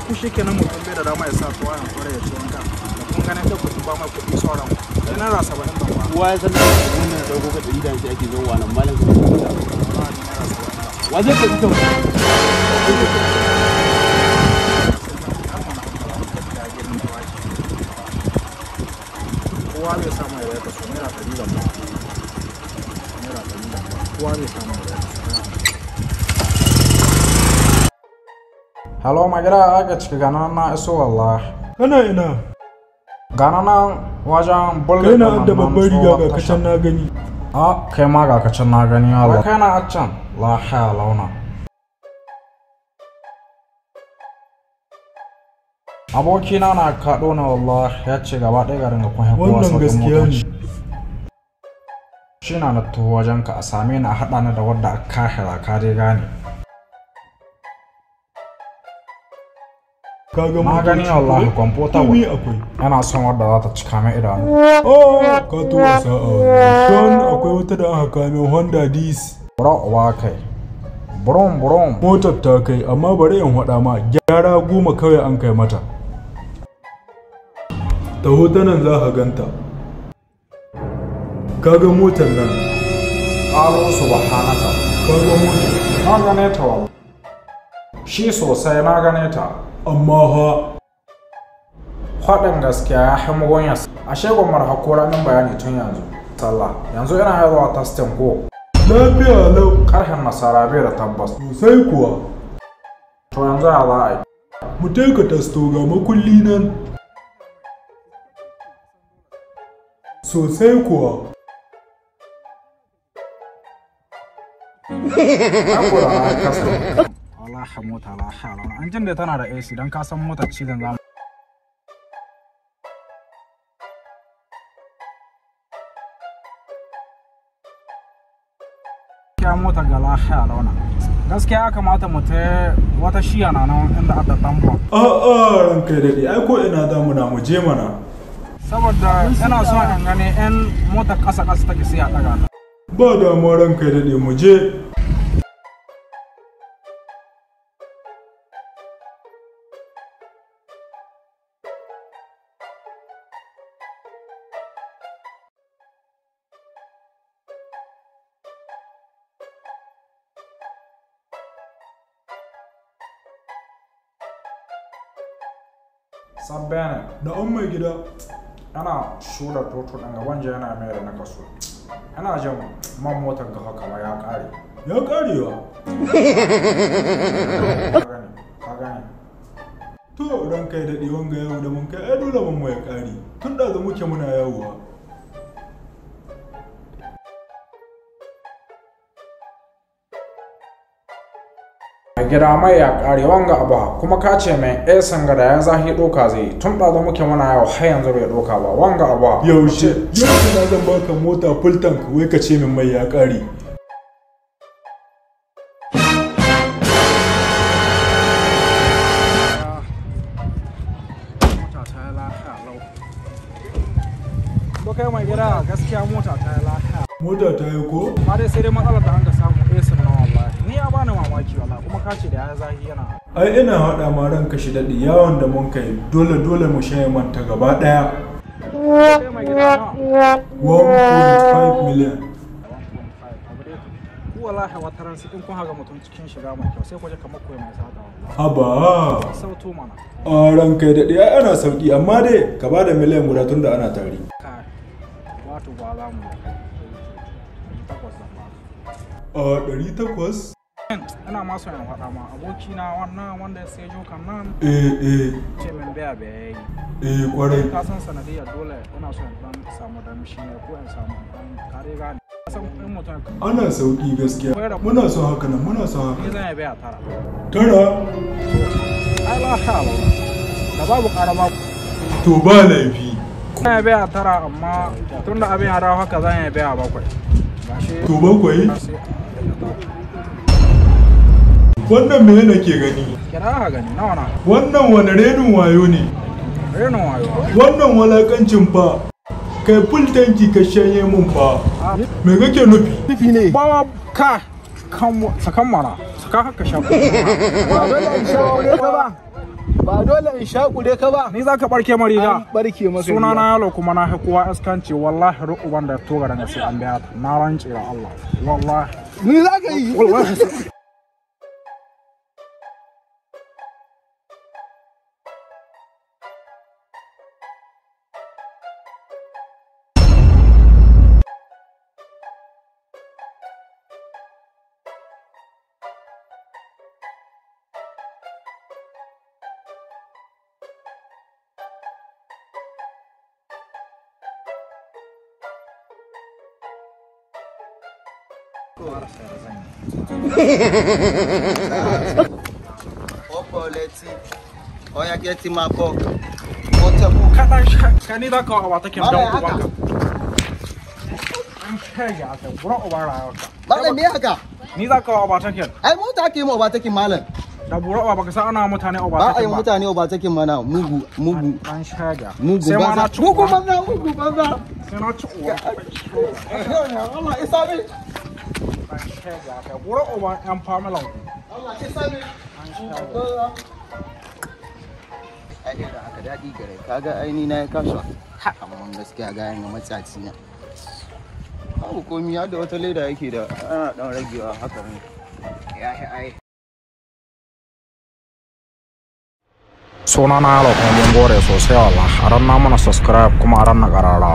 Ku shi kenan mutum bai da dama ya sa tuwa yan kore ya ci wanka da kun ganin kai ku ba mai kuɗi sauran sai na rasa ba in ban ba kowa ya san da wannan dauko ka 150 ake zo wannan malam ka wa zai ka ita kowa bai samu ya ka so naira 100 ba naira 100 kowa bai samu ya ka so. Halo magana aka cika gana na iso wallahi. Kana ina? Gana nan wajen bulle. Kai na da babbar riga ga kacan na gani. A kai ma ga kacan na gani Allah. Kai na a can la launa. Abokina na kaɗo na wallahi ya ce gaba ɗaya garin ga kun haifuwa wannan gaskiya ne. Shi na tuho wajen ka a same ni a haɗa ni da wadda aka kahira ka dai gane. Na gani wallahi kwamfuta wani akwai. Yana son wadda za ta cika mai idanu. Oh, ka tuwa sa'a. Don akwai wata da aka kame Honda dis. Bura uba kai. Burum. Motar ta kai amma bari in haɗa ma gyara 10 kawai an kai mata. Ta hotunan za ka ganta. Kaga motar nan. Ƙaro subhanaka. Kaga motar. Na gane ta wa. Shi sosai na gane ta. Amma ha. Faɗin gaskiya ya haimu gonyas. A shegon marhakora min bayani tun yanzu. Sallah. Yanzu ina haihuwa tastin ko. Lafiya lau. Ƙarhen nasara bai da tabbas. Sosai kuwa. To yanzu ya za a yi. Mu taika tasto ga makulli nan. Sosai kuwa. Wallahi mota la hala. An jin da tana da AC dan ka san motar cizon zamu. Ya motar ga la hala. Gaskiya ya kamata mu ta wata shiya na nan inda aka tambo. A'a ranka dade ai ko ina da mu je mana. Saboda ina so in gane yan motar kasa take sai a daga ta. Ba damuwa ranka dade mu je. Sabbene da an mai gida ana shura toto ɗan gaban je yana mai da na kaso. Ana jin man motar ga haka ya ƙare. Ya ƙarewa. Ka gane. To ran kai daɗe wanga yau da mun kai ai dole mun mu ya ƙare. Tun da muke muna yawowa. Gida mai ya ƙare wanga abu kuma ka ce mai sanga da ya zahi ɗoka zai tun da muke muna yau har yanzu bai ɗoka ba wanga abu. Yaushe na zan baka mota full tank wai ka ce min mai ya ƙare. Kai mai gida gaskiya mota ta yi lafiya. Mota ta yi ko? Ma dai sai dai matsalar da an ka samu esin na wallahi. Ni ya bani mamaki wallahi kuma ka ce da ya zahi yana. Ai ina haɗa ma ranka shi daɗi yawon da mun kai dole mu shaye manta gaba ɗaya. Kai mai gida na. 1.5 million. Ku wallahi wata ran sai in kun haga mutum cikin shiga mai kyau sai ku je kamar koyi mai sata wallahi. Haba. Sauto mana. A ranka daɗi ai ana sauki amma dai ka bada miliyan guda tun da ana tare. Wato ba za mu 800. Ina ma so in faɗa ma abokina wannan wanda ya sai jokan nan. Ce min biya yayi. Kwarai. Ka san sanadiyar dole ina so in dan samu damshi ne ko in samu dan kare gani. San in mutum ana sauki gaskiya. Muna son haka nan muna son haka. Ni zan biya tara. Tara? Ai la hala. Da babu karama. To ba laifi. Zan biya tara amma tunda abin ya dawo haka zan biya 7. To 7? Wannan me nake gani? Kira ha gani nawa na? Wannan wani renin wayo ne? Renin wayo. Wannan walakancin fa kai full tanki ka shanye mun fa. Me kake nufi? Nufi ne. Ba ka sakan mana. Saka haka shaku. Ba dole in shaƙure ka ba. Ba dole in shaƙure ka ba. Ni za ka barke mariga. Barke maka. Suna na yalo kuma na hakuwa iskanci wallahi ru'uban da to garan sai an biya ta. Na rance da Allah. Wallahi. Ni za ka yi. Wallahi. Oya get in my book. Wata bu Ka ni za ka wa take dan ubanka. An shege aka bura uban rayuwarka. Malam me haka? Ni za ka wa take. Ai mota ke mu Overtaking malam. Da bura uba baka san ana mutane uba Ba take ai ba. mutane Overtaking mana mugu. An shege. Mugu Sai ma na banza. ci Mugu uwa. banza, mugu banza. Sai na ci uwa. Allah isa ne. An shege aka bura uban yan familan ku. Allah isa ne. An shege. Ai da aka dadi gare. Kaga aini na ya kasha. Ha amma gaskiya ga yan matsaci na. Babu komi har da wata leda yake da ana dan ragewa haka ne. Ya ai. Suna na yalo kuma mun gore sosai wallahi. A ran na mana subscribe kuma a ran na karara.